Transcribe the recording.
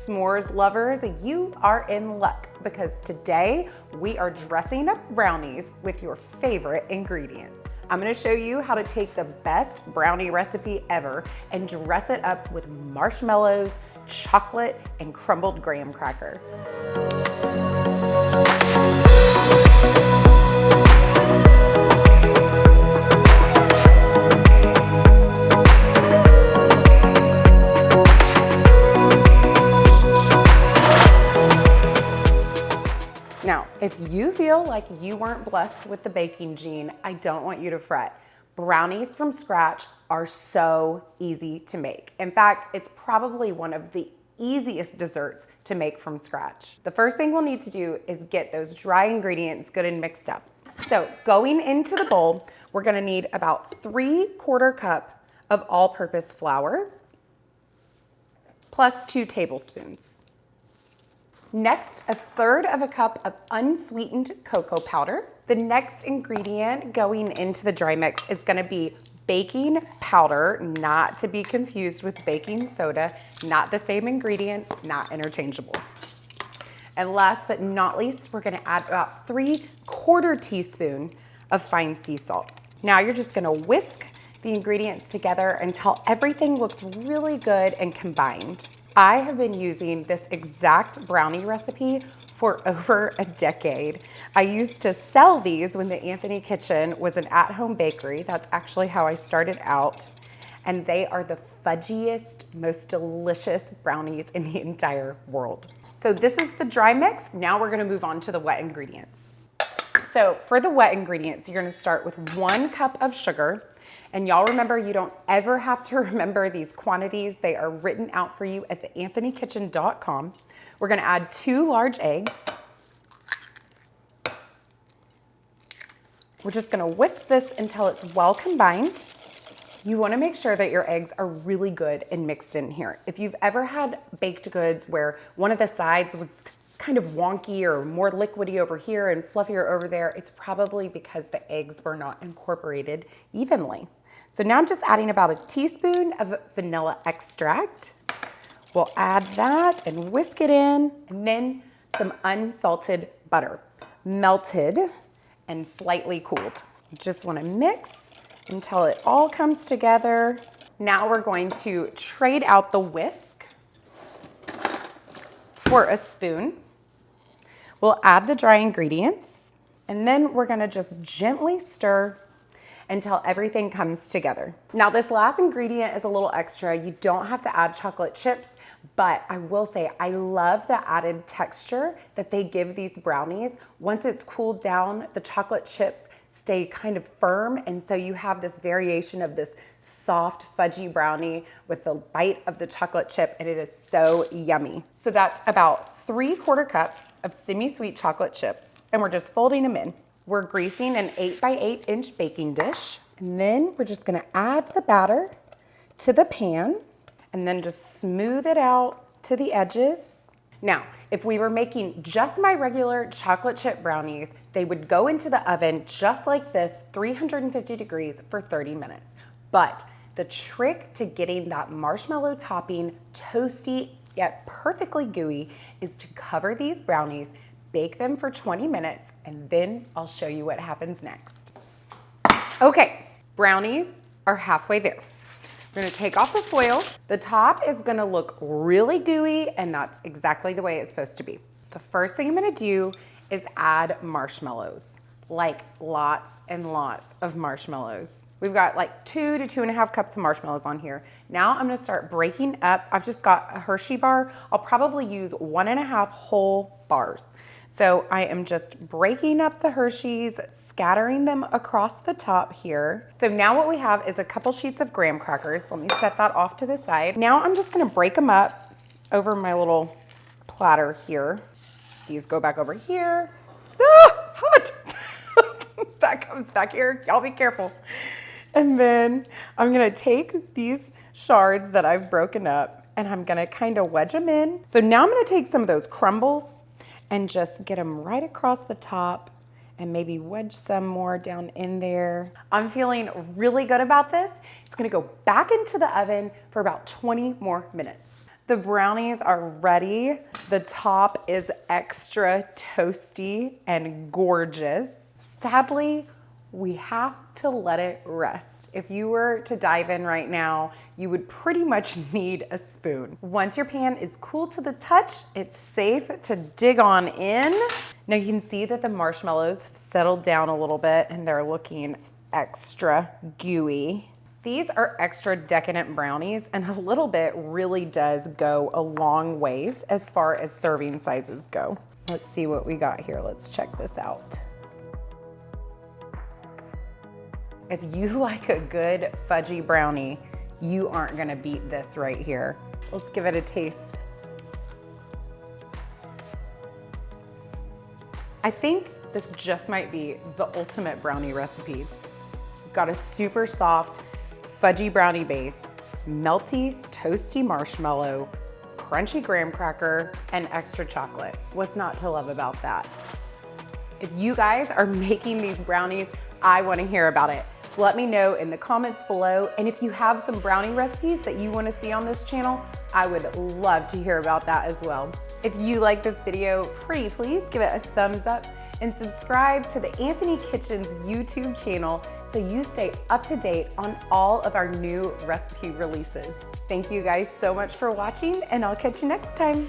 S'mores lovers, you are in luck because today we are dressing up brownies with your favorite ingredients. I'm gonna show you how to take the best brownie recipe ever and dress it up with marshmallows, chocolate, and crumbled graham cracker. Now, if you feel like you weren't blessed with the baking gene, I don't want you to fret. Brownies from scratch are so easy to make. In fact, it's probably one of the easiest desserts to make from scratch. The first thing we'll need to do is get those dry ingredients good and mixed up. So going into the bowl, we're gonna need about 3/4 cup of all-purpose flour, plus 2 tablespoons. Next, 1/3 cup of unsweetened cocoa powder. The next ingredient going into the dry mix is gonna be baking powder, not to be confused with baking soda, not the same ingredient, not interchangeable. And last but not least, we're gonna add about 3/4 teaspoon of fine sea salt. Now you're just gonna whisk the ingredients together until everything looks really good and combined. I have been using this exact brownie recipe for over a decade. I used to sell these when the Anthony Kitchen was an at-home bakery. That's actually how I started out. And they are the fudgiest, most delicious brownies in the entire world. So this is the dry mix. Now we're gonna move on to the wet ingredients. So for the wet ingredients, you're gonna start with 1 cup of sugar. And y'all remember, you don't ever have to remember these quantities. They are written out for you at theanthonykitchen.com. We're gonna add 2 large eggs. We're just gonna whisk this until it's well combined. You wanna make sure that your eggs are really good and mixed in here. If you've ever had baked goods where one of the sides was kind of wonky or more liquidy over here and fluffier over there, it's probably because the eggs were not incorporated evenly. So now I'm just adding about 1 teaspoon of vanilla extract. We'll add that and whisk it in, and then some unsalted butter, melted and slightly cooled. You just wanna mix until it all comes together. Now we're going to trade out the whisk for a spoon. We'll add the dry ingredients, and then we're gonna just gently stir until everything comes together. Now this last ingredient is a little extra. You don't have to add chocolate chips, but I will say I love the added texture that they give these brownies. Once it's cooled down, the chocolate chips stay kind of firm, and so you have this variation of this soft fudgy brownie with the bite of the chocolate chip, and it is so yummy. So that's about 3/4 cup of semi-sweet chocolate chips, and we're just folding them in. We're greasing an 8 by 8 inch baking dish, and then we're just gonna add the batter to the pan and then just smooth it out to the edges. Now, if we were making just my regular chocolate chip brownies, they would go into the oven just like this, 350 degrees for 30 minutes. But the trick to getting that marshmallow topping toasty yet perfectly gooey is to cover these brownies, bake them for 20 minutes, and then I'll show you what happens next. Okay, brownies are halfway there. We're gonna take off the foil. The top is gonna look really gooey, and that's exactly the way it's supposed to be. The first thing I'm gonna do is add marshmallows, like lots and lots of marshmallows. We've got like 2 to 2.5 cups of marshmallows on here. Now I'm gonna start breaking up. I've just got a Hershey bar. I'll probably use 1.5 whole bars. So I am just breaking up the Hershey's, scattering them across the top here. So now what we have is a couple sheets of graham crackers. Let me set that off to the side. Now I'm just gonna break them up over my little platter here. These go back over here. Ah, hot! That comes back here, y'all be careful. And then I'm gonna take these shards that I've broken up and I'm gonna kind of wedge them in. So now I'm gonna take some of those crumbles and just get them right across the top and maybe wedge some more down in there. I'm feeling really good about this. It's gonna go back into the oven for about 20 more minutes. The brownies are ready. The top is extra toasty and gorgeous. Sadly, we have to let it rest. If you were to dive in right now, you would pretty much need a spoon. Once your pan is cool to the touch, it's safe to dig on in. Now you can see that the marshmallows have settled down a little bit and they're looking extra gooey. These are extra decadent brownies, and a little bit really does go a long ways as far as serving sizes go. Let's see what we got here. Let's check this out. If you like a good fudgy brownie, you aren't gonna beat this right here. Let's give it a taste. I think this just might be the ultimate brownie recipe. We've got a super soft, fudgy brownie base, melty, toasty marshmallow, crunchy graham cracker, and extra chocolate. What's not to love about that? If you guys are making these brownies, I want to hear about it. Let me know in the comments below, and if you have some brownie recipes that you want to see on this channel, I would love to hear about that as well. If you like this video, pretty please give it a thumbs up and subscribe to the Anthony Kitchen's YouTube channel so you stay up to date on all of our new recipe releases. Thank you guys so much for watching, and I'll catch you next time.